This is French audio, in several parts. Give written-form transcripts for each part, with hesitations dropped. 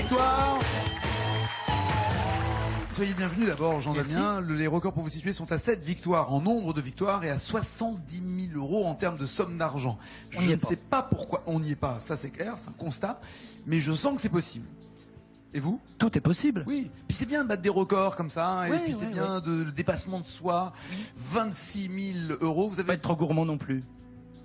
victoires. Soyez bienvenus d'abord, Jean-Damien. Les records pour vous situer sont à 7 victoires en nombre de victoires et à 70 000 € en termes de somme d'argent. Je ne sais pas pourquoi on n'y est pas, ça c'est clair, c'est un constat, mais je sens que c'est possible. Et vous? Tout est possible. Oui. Puis c'est bien de battre des records comme ça, et puis c'est bien de le dépassement de soi. 26 000 €. Vous avez pas être trop gourmand non plus.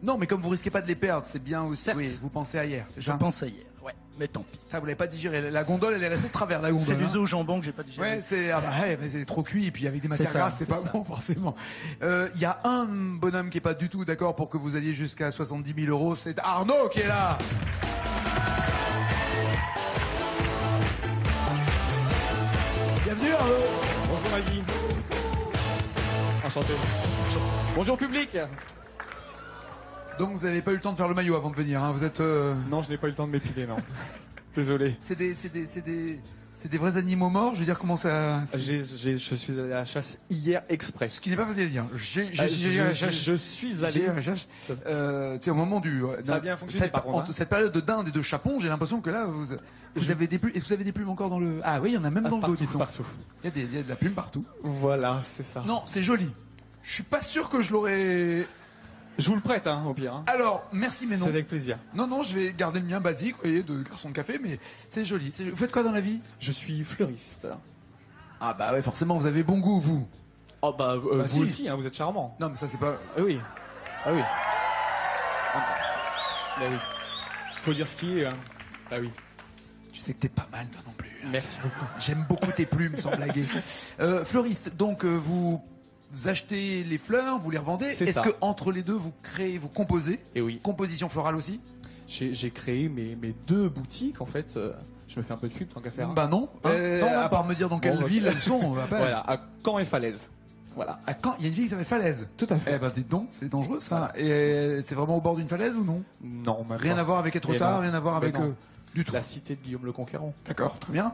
Non, mais comme vous risquez pas de les perdre, c'est bien aussi. Certes. Oui, vous pensez à hier. Je pense à hier. Ouais. Mais tant pis. Ça, vous l'avez pas digéré. La gondole, elle est restée de travers, la gondole. C'est du zoo au jambon que j'ai pas digéré. Ouais, mais c'est trop cuit, et puis avec des matières grasses, c'est pas bon, forcément. Il y a un bonhomme qui est pas du tout d'accord pour que vous alliez jusqu'à 70 000 €, c'est Arnaud qui est là. Bienvenue Arnaud. Bonjour Maggie. Enchanté. Bonjour public. Donc vous n'avez pas eu le temps de faire le maillot avant de venir, hein. Vous êtes... Non, je n'ai pas eu le temps de m'épiler, non. Désolé. C'est des vrais animaux morts, je veux dire, comment ça... Je suis allé à la chasse hier exprès. Ce qui n'est pas facile à dire. Je suis allé à la chasse. Tu sais, au moment du... Ça a bien fonctionné par contre. Cette période de dinde et de chapon, j'ai l'impression que là, vous avez des plumes. Et vous avez des plumes encore dans le... Ah oui, il y en a même dans le dos, dis-donc. Partout. Il y a de la plume partout. Voilà, c'est ça. Non, c'est joli. Je suis pas sûr que je l'aurais... Je vous le prête, hein, au pire. Hein. Alors, merci, mais non. C'est avec plaisir. Non, je vais garder le mien basique, vous voyez, de garçon de café, mais c'est joli. Vous faites quoi dans la vie? Je suis fleuriste. Ah bah ouais, forcément, vous avez bon goût, vous. Oh bah, vous si. aussi, hein, vous êtes charmant. Non, mais ça c'est pas... Ah oui. Ah oui. Bah oui. Faut dire ce qui est, hein. Ah oui. Tu sais que t'es pas mal, toi non plus. Merci beaucoup. J'aime beaucoup tes plumes, sans blaguer. Fleuriste, donc vous achetez les fleurs, vous les revendez. Est-ce que entre les deux, vous créez, vous composez? Et oui. Composition florale aussi? J'ai créé mes 2 boutiques, en fait. Je me fais un peu de pub, tant qu'à faire. Bah non. À part me dire dans quelle ville elles sont, on va pas. Voilà, à Caen et Falaise. Voilà. À Caen, il y a une ville qui s'appelle Falaise. Tout à fait. Eh ben dites donc, c'est dangereux ça. Voilà. Et c'est vraiment au bord d'une falaise ou non? Non, même rien pas. à voir avec être tard, rien à voir avec du tout. La cité de Guillaume le Conquérant. D'accord, très bien.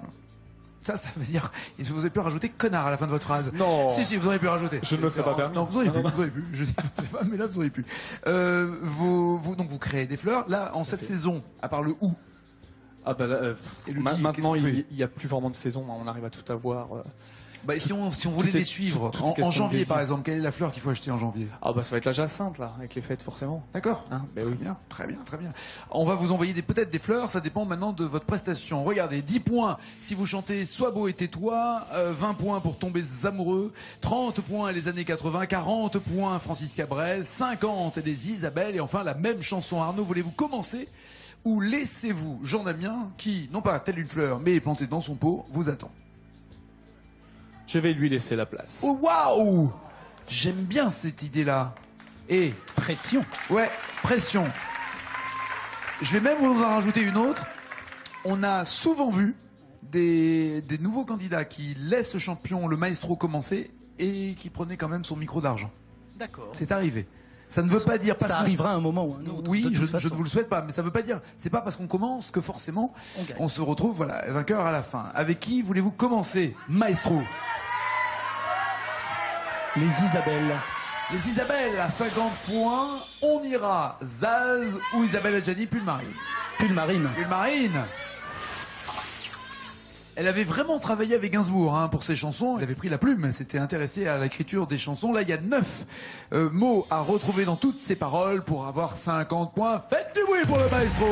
Ça veut dire, vous avez pu rajouter connard à la fin de votre phrase. Non. Si, vous auriez pu rajouter. Je ne me serais pas permis. Non, vous auriez pu. Je sais pas, mais là, vous auriez pu. Donc, vous créez des fleurs. Là, en cette saison, à part le hou. Ah bah là, maintenant, il y a plus vraiment de saison. On arrive à tout avoir. Bah, si on voulait les suivre, en janvier, par exemple, quelle est la fleur qu'il faut acheter en janvier? Ah bah, ça va être la jacinthe, là, avec les fêtes, forcément. D'accord. Hein, bah oui. Très bien. On va vous envoyer peut-être des fleurs, ça dépend maintenant de votre prestation. Regardez, 10 points si vous chantez Sois beau et tais-toi, 20 points pour Tomber amoureux, 30 points les années 80, 40 points Francis Cabrel, 50 des Isabelle, et enfin la même chanson. Arnaud, voulez-vous commencer ou laissez-vous Jean-Damien, qui, non pas telle une fleur, mais est planté dans son pot, vous attend? Je vais lui laisser la place. Oh waouh! J'aime bien cette idée-là. Et pression. Ouais, pression. Je vais même vous en rajouter une autre. On a souvent vu des nouveaux candidats qui laissent le champion, le maestro, commencer et qui prenaient quand même son micro d'argent. D'accord. C'est arrivé. Ça ne veut pas dire... Ça arrivera un moment ou un autre. Oui, je ne vous le souhaite pas, mais ça ne veut pas dire... C'est pas parce qu'on commence que forcément on se retrouve, voilà, vainqueur à la fin. Avec qui voulez-vous commencer, maestro? Les Isabelles. Les Isabelles à 50 points. On ira Zaz ou Isabelle Adjani, Pulmarine. Pulmarine. Elle avait vraiment travaillé avec Gainsbourg pour ses chansons. Elle avait pris la plume, elle s'était intéressée à l'écriture des chansons. Là, il y a 9 mots à retrouver dans toutes ses paroles pour avoir 50 points. Faites du bruit pour le maestro.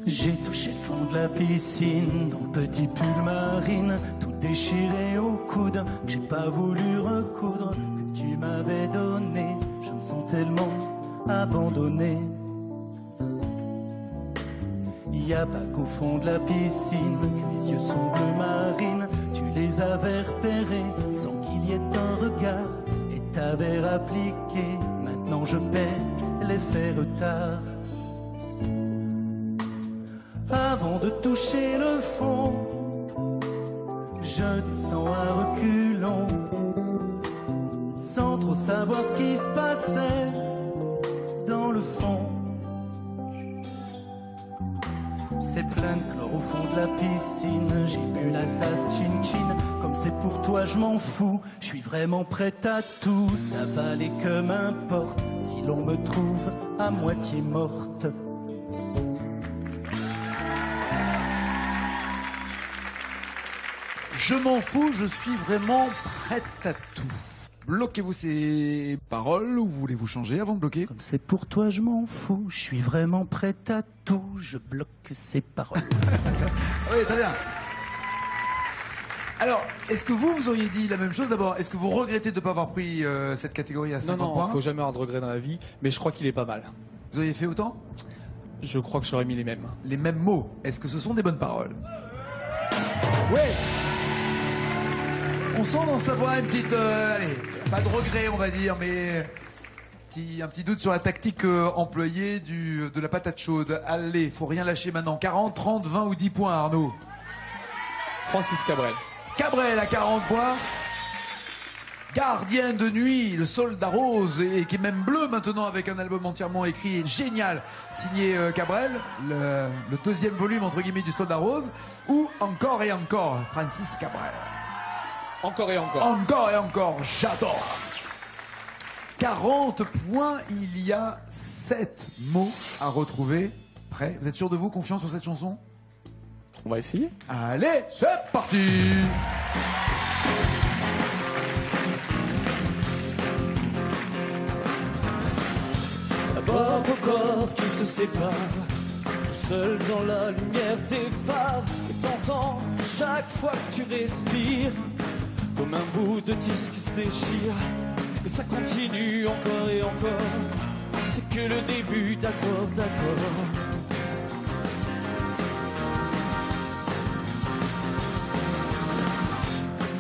J'ai touché le fond de la piscine, dans le petit pull marine, tout déchiré au coude, que j'ai pas voulu recoudre, que tu m'avais donné. Je me sens tellement abandonné. Y a pas qu'au fond de la piscine que les yeux sont bleu marine. Tu les avais repérés sans qu'il y ait un regard et t'avais appliqué. Maintenant je paie l'effet retard. Avant de toucher le fond, je descends à reculons, sans trop savoir ce qui se passait dans le fond. c'est plein de chlore au fond de la piscine. J'ai bu la tasse chin-chin, comme c'est pour toi je m'en fous. Je suis vraiment prête à tout avaler que m'importe si l'on me trouve à moitié morte. Je m'en fous, je suis vraiment prête à tout. Bloquez-vous ces paroles ou voulez-vous changer avant de bloquer? Comme c'est pour toi je m'en fous, je suis vraiment prête à tout, je bloque ces paroles. Oui, très bien. Alors, est-ce que vous auriez dit la même chose d'abord? Est-ce que vous regrettez de ne pas avoir pris cette catégorie à 50 points? Non, faut jamais avoir de regrets dans la vie, mais je crois qu'il est pas mal. Vous auriez fait autant? Je crois que j'aurais mis les mêmes. Les mêmes mots. Est-ce que ce sont des bonnes paroles? Ouais. On sent dans sa voix une petite... allez, pas de regret on va dire, mais un petit doute sur la tactique employée de la patate chaude. Allez, faut rien lâcher maintenant. 40, 30, 20 ou 10 points Arnaud. Francis Cabrel. Cabrel à 40 points. Gardien de nuit, le soldat rose, et qui est même bleu maintenant avec un album entièrement écrit et génial, signé Cabrel, le deuxième volume entre guillemets du soldat rose, ou encore et encore, Francis Cabrel. Encore et encore. Encore et encore, j'adore. 40 points, il y a 7 mots à retrouver. Prêt? Vous êtes sûr de vous? Confiant sur cette chanson? On va essayer. Allez, c'est parti! D'abord vos corps qui se séparent, tout seul dans la lumière des phares, et t'entends chaque fois que tu respires, comme un bout de tissu qui se déchire, et ça continue encore et encore, c'est que le début d'accord.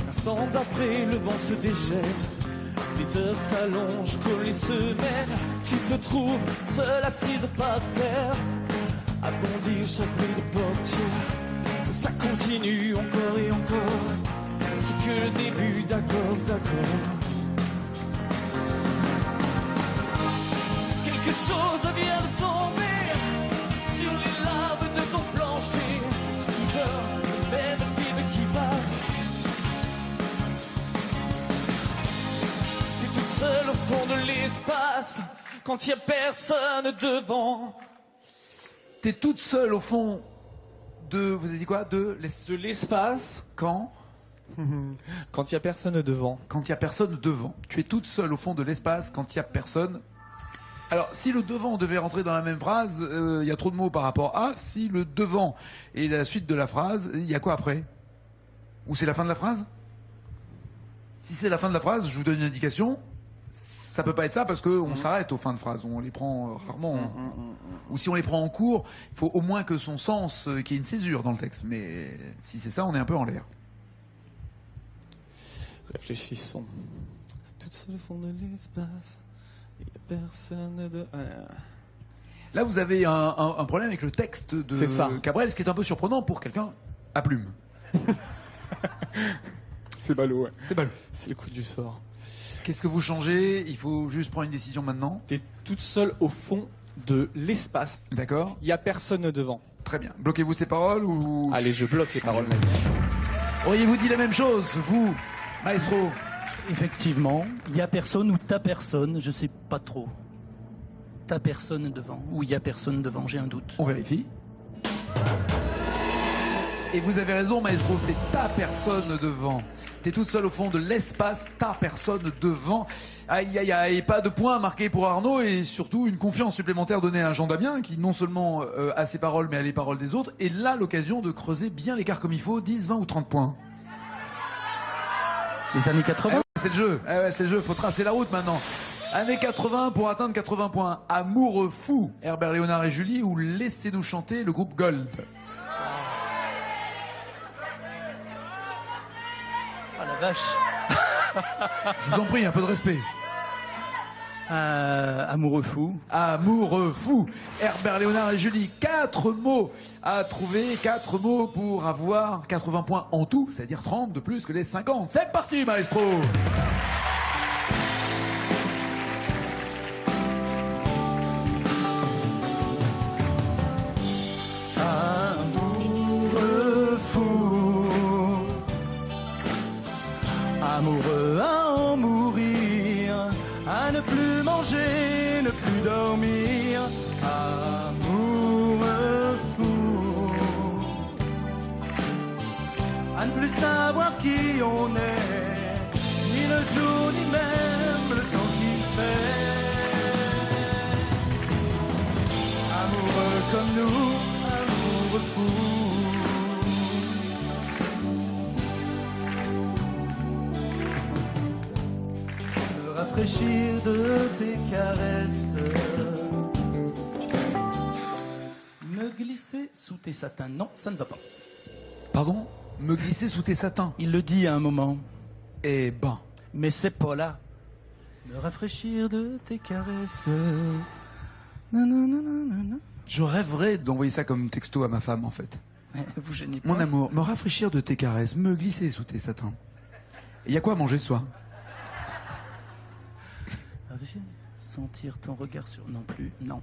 L'instant d'après, le vent se déchaîne, les heures s'allongent comme les semaines, tu te trouves seul assis par terre, à bondir chaque bruit de portière, ça continue encore et encore, c'est que le début d'accord. Quelque chose vient de tomber sur les laves de ton plancher, c'est toujours le même film qui passe. T'es toute seule au fond de l'espace, quand il y a personne devant. T'es toute seule au fond de... Vous avez dit quoi? De l'espace. Quand? Quand il y a personne devant. Quand il y a personne devant. Tu es toute seule au fond de l'espace quand il y a personne. Alors, si le devant devait rentrer dans la même phrase, il y a trop de mots par rapport à. Si le devant est la suite de la phrase, il y a quoi après? Ou c'est la fin de la phrase? Si c'est la fin de la phrase, je vous donne une indication. Ça peut pas être ça parce qu'on s'arrête aux fins de phrase. On les prend rarement. Ou si on les prend en cours, il faut au moins que son sens, qu'il y ait une césure dans le texte. Mais si c'est ça, on est un peu en l'air. Réfléchissons. Toute seule au fond de l'espace, il n'y a personne de... Là, vous avez un problème avec le texte de Cabrel, ce qui est un peu surprenant pour quelqu'un à plume. C'est ballot, ouais. C'est ballot. C'est le coup du sort. Qu'est-ce que vous changez? Il faut juste prendre une décision maintenant. T'es toute seule au fond de l'espace. D'accord. Il n'y a personne devant. Très bien. Bloquez-vous ces paroles ou... Allez, je bloque les paroles. Auriez-vous dit la même chose, vous, maestro? Effectivement, il y a personne ou ta personne, je sais pas trop. Ta personne devant, ou il y a personne devant, j'ai un doute. On vérifie. Et vous avez raison, maestro, c'est ta personne devant. T'es toute seule au fond de l'espace, ta personne devant. Aïe, aïe, aïe, pas de points marqués pour Arnaud et surtout une confiance supplémentaire donnée à Jean Damien qui non seulement a ses paroles mais a les paroles des autres et là l'occasion de creuser bien l'écart comme il faut, 10, 20 ou 30 points. Les années 80 c'est le jeu, c'est le jeu, faut tracer la route maintenant. Années 80 pour atteindre 80 points. Amoureux fou, Herbert Léonard et Julie ou Laissez-nous chanter, le groupe Gold. Ah la vache. Je vous en prie, un peu de respect. Amoureux fou. Amoureux fou. Herbert Léonard et Julie. 4 mots à trouver. 4 mots pour avoir 80 points en tout. C'est-à-dire 30 de plus que les 50. C'est parti, maestro. ne plus manger, ne plus dormir, amoureux fou. À ne plus savoir qui on est, ni le jour, ni même le temps qu'il fait. Amoureux comme nous, amoureux fou. Me rafraîchir de tes caresses, me glisser sous tes satins. Non, ça ne va pas. Pardon? Me glisser sous tes satins. Il le dit à un moment. Eh ben. Mais c'est pas là. Me rafraîchir de tes caresses. Nananana. Je rêverais d'envoyer ça comme texto à ma femme, en fait. Vous gênez pas. Mon amour, me rafraîchir de tes caresses, me glisser sous tes satins. Il y a quoi à manger ce soir? Sentir ton regard sur... Non plus, non.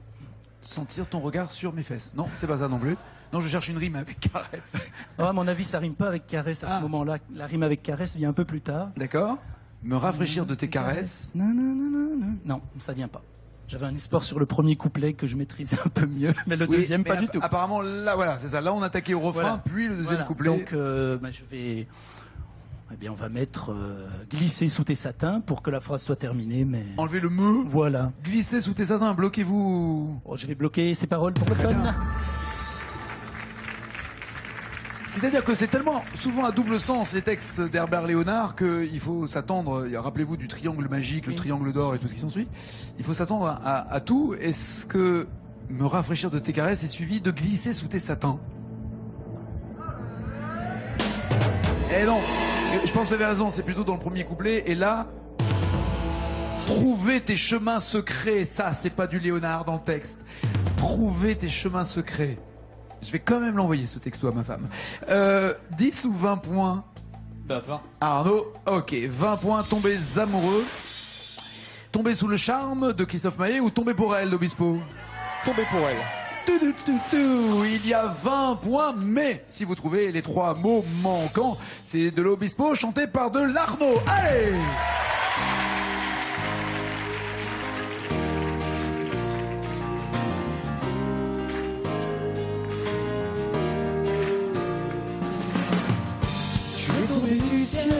Sentir ton regard sur mes fesses. Non, c'est pas ça non plus. Non, je cherche une rime avec caresse. Oh, à mon avis, ça rime pas avec caresse à ce moment-là. La rime avec caresse vient un peu plus tard. D'accord. Me rafraîchir de tes caresses. Non, ça vient pas. J'avais un espoir sur le premier couplet que je maîtrisais un peu mieux, mais le deuxième pas du tout. Apparemment, là, voilà, c'est ça. Là, on attaquait au refrain, Voilà. puis le deuxième Voilà. couplet. Donc, je vais... Eh bien, on va mettre glisser sous tes satins pour que la phrase soit terminée, mais... Enlevez le me. Voilà. Glissez sous tes satins, bloquez-vous. Oh, je vais bloquer ces paroles pour personne. C'est-à-dire que c'est tellement souvent à double sens les textes d'Herbert Léonard qu'il faut s'attendre, rappelez-vous du triangle magique, le triangle d'or et tout ce qui s'ensuit, il faut s'attendre à tout. Est-ce que me rafraîchir de tes caresses est suivi de glisser sous tes satins? Eh non, je pense que vous avez raison, c'est plutôt dans le premier couplet, et là, trouver tes chemins secrets, ça c'est pas du Léonard dans le texte, trouver tes chemins secrets. Je vais quand même l'envoyer ce texto à ma femme. 10 ou 20 points? Bah 20. Arnaud, ok, 20 points, tombez amoureux. Tomber sous le charme de Christophe Maé ou tomber pour elle d'Obispo? Tombé pour elle. Il y a 20 points, mais si vous trouvez les 3 mots manquants, c'est de l'Obispo chanté par de l'Arnaud. Allez! Du ciel,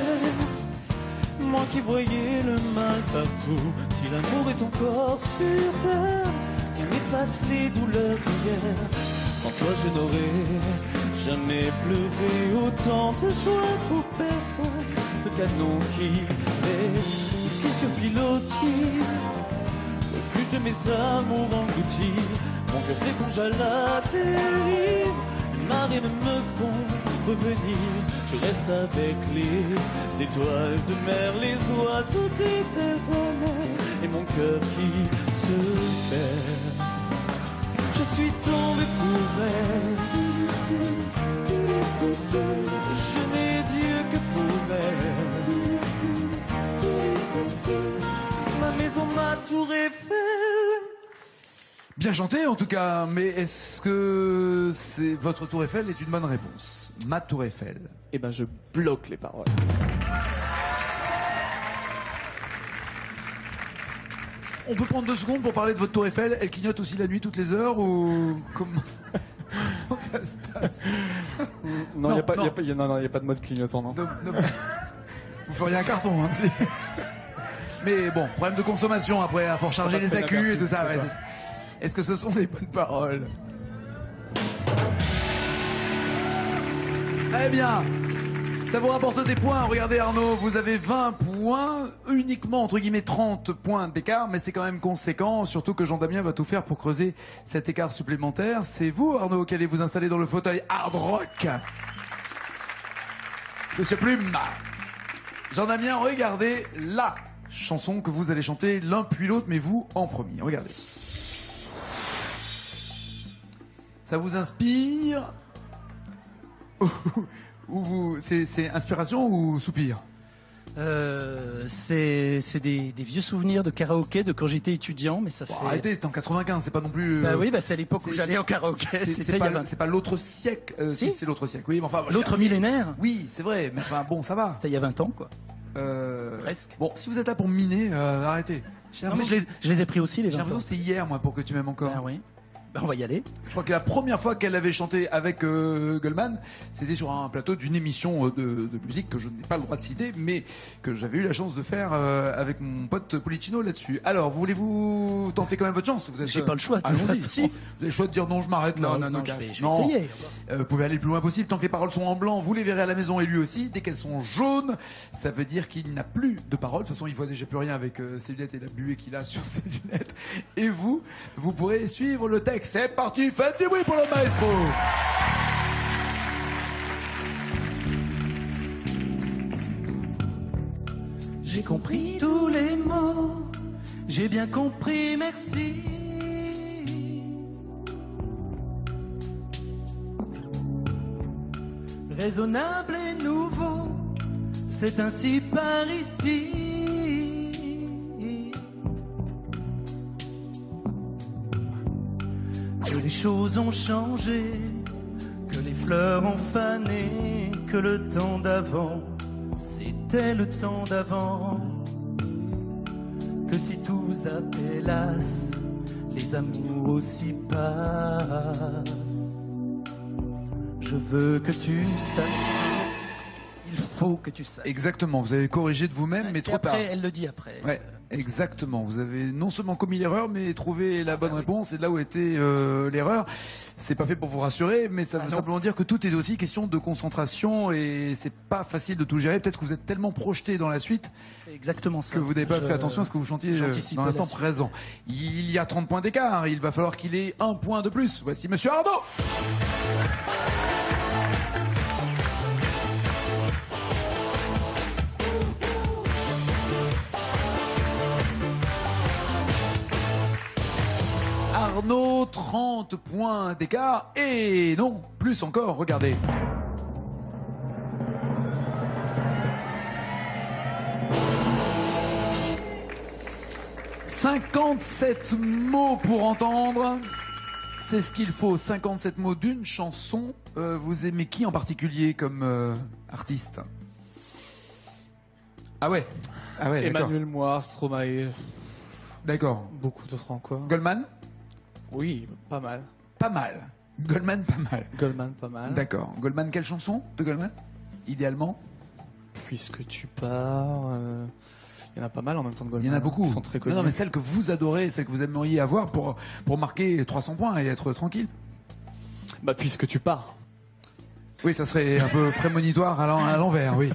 moi qui voyais le mal partout, si l'amour est encore sur terre, qu'il m'efface les douleurs d'hier. Sans toi je n'aurais jamais pleuré autant de joie pour personne. Le canon qui est ici sur pilotis, au plus de mes amours engloutis, mon cœur s'éponge à la dérive. Les marées ne me font revenir, je reste avec les étoiles de mer, les oiseaux des déserts et mon cœur qui se perd. Je suis tombé pour elle, je n'ai Dieu que pour elle, ma maison, ma tour Eiffel. Bien chanté en tout cas, mais est-ce que votre tour Eiffel est une bonne réponse? Ma tour Eiffel. Eh ben je bloque les paroles. On peut prendre 2 secondes pour parler de votre tour Eiffel. Elle clignote aussi la nuit toutes les heures ou comment ça se passe? Non, il n'y a pas de mode clignotant, non. Vous feriez un carton, hein, si. Mais bon, problème de consommation après, il faut recharger les accus et tout ça. Ouais, est-ce que ce sont les bonnes paroles? Très bien. Ça vous rapporte des points. Regardez Arnaud, vous avez 20 points, uniquement entre guillemets 30 points d'écart, mais c'est quand même conséquent, surtout que Jean-Damien va tout faire pour creuser cet écart supplémentaire. C'est vous Arnaud qui allez vous installer dans le fauteuil hard rock. Monsieur Plume. Jean-Damien, regardez la chanson que vous allez chanter l'un puis l'autre, mais vous en premier. Regardez. Ça vous inspire? Ou c'est inspiration ou soupir? C'est des vieux souvenirs de karaoké de quand j'étais étudiant, mais ça fait... Arrêtez, c'était en 95, c'est pas non plus... Bah oui, bah c'est à l'époque où j'allais au karaoké. C'est pas l'autre siècle. Si, c'est l'autre siècle. Oui, mais enfin... L'autre millénaire? Oui, c'est vrai, mais enfin bon, ça va. C'était il y a 20 ans, quoi. Presque. Bon, si vous êtes là pour miner, arrêtez. Non, mais je les ai pris aussi, les J'ai 20 l'impression que c'était hier, moi, pour que tu m'aimes encore. Ah oui. Ben, on va y aller. Je crois que la première fois qu'elle avait chanté avec Goldman, c'était sur un plateau d'une émission de musique que je n'ai pas le droit de citer, mais que j'avais eu la chance de faire avec mon pote Policino là-dessus. Alors, voulez-vous tenter quand même votre chance? Vous êtes, J'ai pas le choix, de toute allons-y. façon. Si, vous avez le choix de dire non, je m'arrête là. Non, je me je casse. vais Non. essayer. Vous pouvez aller le plus loin possible. Tant que les paroles sont en blanc, vous les verrez à la maison et lui aussi. Dès qu'elles sont jaunes, ça veut dire qu'il n'a plus de paroles. De toute façon, il voit déjà plus rien avec ses lunettes et la buée qu'il a sur ses lunettes. Et vous pourrez suivre le texte. C'est parti, faites du bruit pour le maestro. J'ai compris tous les mots, j'ai bien compris, merci. Raisonnable et nouveau, c'est ainsi par ici. Que les choses ont changé, que les fleurs ont fané, que le temps d'avant, c'était le temps d'avant. Que si tout s'appelasse, les amours aussi passent. Je veux que tu saches, il faut que tu saches. Exactement, vous avez corrigé de vous-même, mais C'est trop tard. après, elle le dit après. Ouais, exactement. Vous avez non seulement commis l'erreur, mais trouvé la bonne réponse. Et là où était l'erreur, c'est pas fait pour vous rassurer, mais ça veut simplement dire que tout est aussi question de concentration et c'est pas facile de tout gérer. Peut-être que vous êtes tellement projeté dans la suite C'est exactement ça. que vous n'avez pas fait attention à ce que vous chantiez j'anticipais dans l'instant la suite. présent. Il y a 30 points d'écart. Il va falloir qu'il ait 1 point de plus. Voici Monsieur Arnaud. Arnaud, 30 points d'écart et non, plus encore, regardez. « 57 mots pour entendre, c'est ce qu'il faut, 57 mots d'une chanson. Vous aimez qui en particulier comme artiste? Ah ouais, d'accord. Emmanuel Moir, Stromae, D'accord. beaucoup d'autres encore. Goldman? Oui, pas mal. Pas mal. Goldman, pas mal. Goldman, pas mal. D'accord. Goldman, quelle chanson de Goldman? Idéalement? Puisque tu pars, il y en a pas mal en même temps de Goldman. Il y en a beaucoup. Ils sont très connus. Non, mais celle que vous adorez, celle que vous aimeriez avoir pour marquer 300 points et être tranquille. Bah, puisque tu pars. Oui, ça serait un peu prémonitoire à l'envers, oui.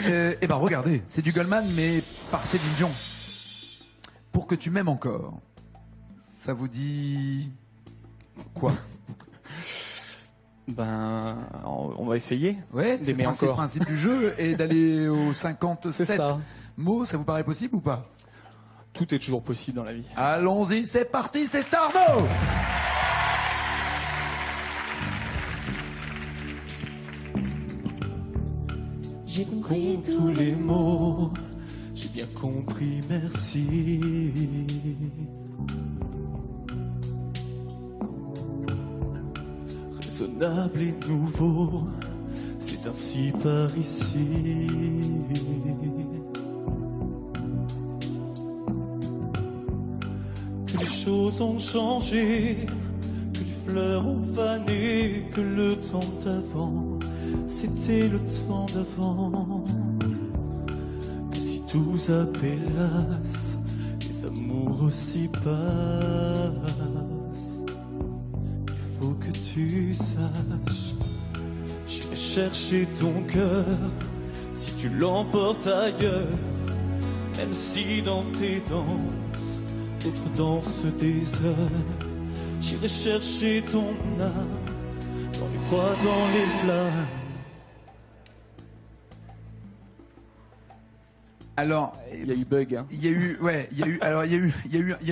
Eh ben, regardez, c'est du Goldman, mais par Céline Dion. Pour que tu m'aimes encore. Ça vous dit quoi? Ben, on va essayer. Ouais, c'est D'aimer le encore. principe du jeu et d'aller aux 57 C'est ça. mots, ça vous paraît possible ou pas? Tout est toujours possible dans la vie. Allons-y, c'est parti, c'est Arnaud. J'ai compris tous les mots, j'ai bien compris, merci. Raisonnable et nouveau, c'est ainsi par ici. Que les choses ont changé, que les fleurs ont fané, que le temps d'avant, c'était le temps d'avant. Que si tout s'appelasse, les amours aussi passent. Il faut que tu saches, j'irai chercher ton cœur si tu l'emportes ailleurs. Même si dans tes danses, d'autres dansent des heures. J'irai chercher ton âme dans les froids, dans les flammes. Alors, Il y a eu bug, hein. il y a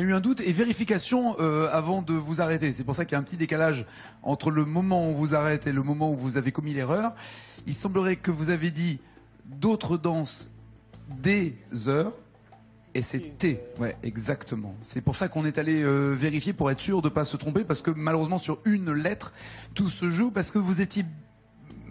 eu un doute et vérification avant de vous arrêter. C'est pour ça qu'il y a un petit décalage entre le moment où on vous arrête et le moment où vous avez commis l'erreur. Il semblerait que vous avez dit d'autres danses des heures. Et c'est T, ouais, exactement. C'est pour ça qu'on est allé vérifier pour être sûr de pas se tromper, parce que malheureusement sur une lettre, tout se joue, parce que vous étiez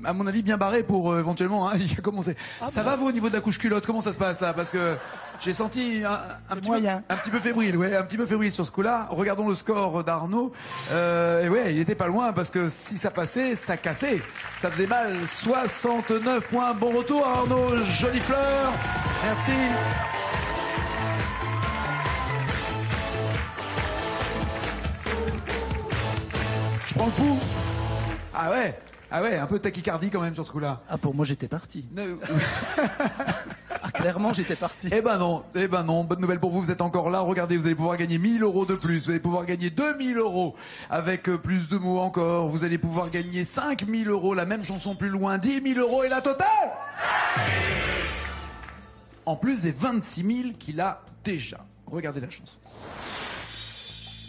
à mon avis, bien barré pour éventuellement y commencer. Ça va vous au niveau de la couche culotte? Comment ça se passe là? Parce que j'ai senti un petit peu fébrile, ouais, un petit peu fébrile sur ce coup-là. Regardons le score d'Arnaud. Et ouais, il était pas loin parce que si ça passait, ça cassait. Ça faisait mal. 69 points. Bon retour Arnaud. Jolie fleur. Merci. Je prends le pouls. Ah ouais, un peu de tachycardie quand même sur ce coup-là. Ah, pour moi, j'étais parti. Ah, clairement, j'étais parti. Eh ben non. Bonne nouvelle pour vous, vous êtes encore là. Regardez, vous allez pouvoir gagner 1000 € de plus. Vous allez pouvoir gagner 2000 € avec plus de mots encore. Vous allez pouvoir gagner 5000 €, la même chanson plus loin, 10 000 € et la totale. En plus des 26 000 qu'il a déjà. Regardez la chanson.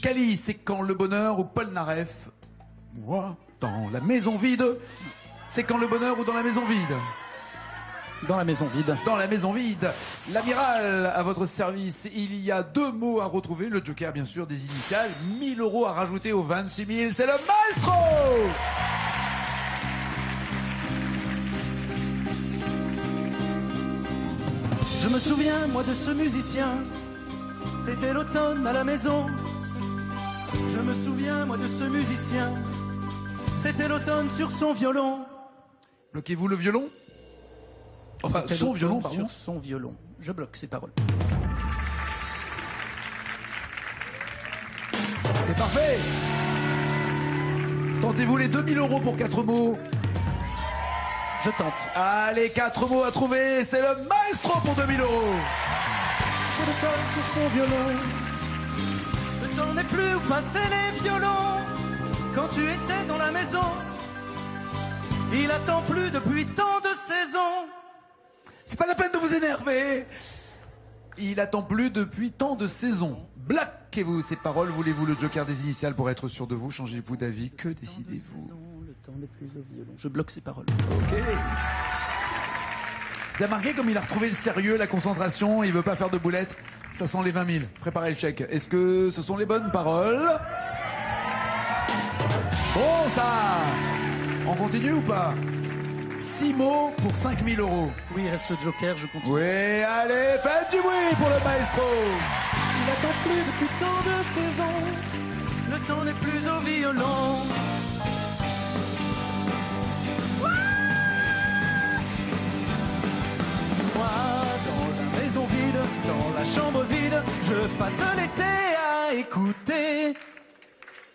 Cali, c'est quand le bonheur ou Paul Naref. Moi, dans la maison vide. C'est quand le bonheur ou dans la maison vide. Dans la maison vide. Dans la maison vide. L'amiral à votre service. Il y a 2 mots à retrouver. Le joker, bien sûr, des initiales. 1000 € à rajouter aux 26 000. C'est le maestro! Je me souviens, moi, de ce musicien. C'était l'automne à la maison. Je me souviens, moi, de ce musicien. C'était l'automne sur son violon. Bloquez-vous le violon? Enfin, son violon, pardon. Sur son violon. Je bloque ses paroles. C'est parfait. Tentez-vous les 2000 € pour 4 mots. Je tente. Allez, 4 mots à trouver. C'est le maestro pour 2000 €. C'est l'automne sur son violon. Le temps n'est plus où passer les violons. Quand tu étais dans la maison, il attend plus depuis tant de saisons. C'est pas la peine de vous énerver. Il attend plus depuis tant de saisons. Bloquez-vous ces paroles. Voulez-vous le joker des initiales pour être sûr de vous? Changez-vous d'avis. Que décidez-vous? Le temps n'est plus au violon. Je bloque ses paroles. Ok. Vous avez remarqué comme il a retrouvé le sérieux, la concentration. Il veut pas faire de boulettes. Ça sent les 20 000. Préparez le chèque. Est-ce que ce sont les bonnes paroles? Bon, ça. On continue ou pas? 6 mots pour 5000 €. Oui, il reste le joker, je continue. Oui, allez, faites du bruit pour le maestro. Il attend plus depuis tant de saisons. Le temps n'est plus au violon. Moi, dans la maison vide, dans la chambre vide, je passe l'été à écouter.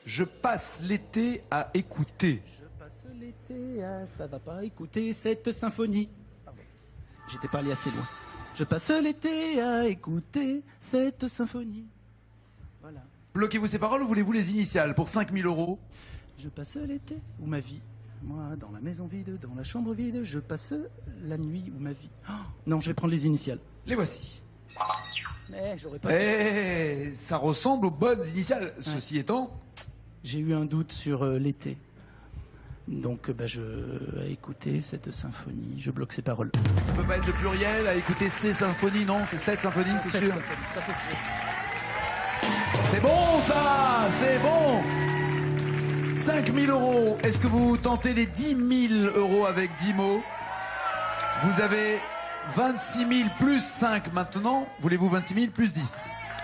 Je passe l'été à écouter. Je passe l'été à... Ça va pas écouter cette symphonie. Pardon. J'étais pas allé assez loin. Je passe l'été à écouter cette symphonie. Voilà. Bloquez-vous ces paroles ou voulez-vous les initiales pour 5000 €? Je passe l'été ou ma vie. Moi, dans la maison vide, dans la chambre vide, je passe la nuit ou ma vie. Oh, non, je vais prendre les initiales. Les voici. Mais j'aurais pas... Eh, ça ressemble aux bonnes initiales. Ouais. Ceci étant... J'ai eu un doute sur l'été. Donc, je vais écouter cette symphonie. Je bloque ses paroles. Ça peut pas être le pluriel à écouter ces symphonies, non? C'est cette symphonie, c'est Cette sûr. symphonie, ça c'est sûr. C'est bon ça, c'est bon. 5000 €. Est-ce que vous tentez les 10 000 € avec 10 mots? Vous avez 26 000 plus 5 maintenant. Voulez-vous 26 000 plus 10?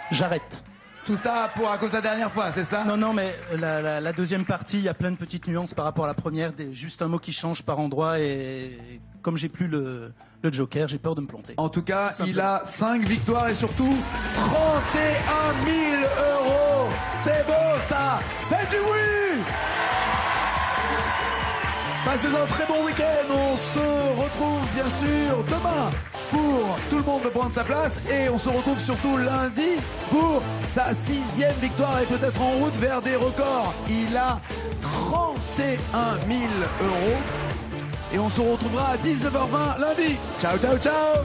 J'arrête. Tout ça à cause de la dernière fois, c'est ça? Non, mais la deuxième partie, il y a plein de petites nuances par rapport à la première. Juste un mot qui change par endroit et comme j'ai plus le joker, j'ai peur de me planter. En tout cas, il a 5 victoires et surtout 31 000 €. C'est beau ça. Faites du bruit. Passez un très bon week-end. On se retrouve bien sûr demain pour tout le monde de prendre sa place et on se retrouve surtout lundi pour sa 6e victoire et peut-être en route vers des records. Il a 31 000 € et on se retrouvera à 19h20 lundi. Ciao, ciao, ciao.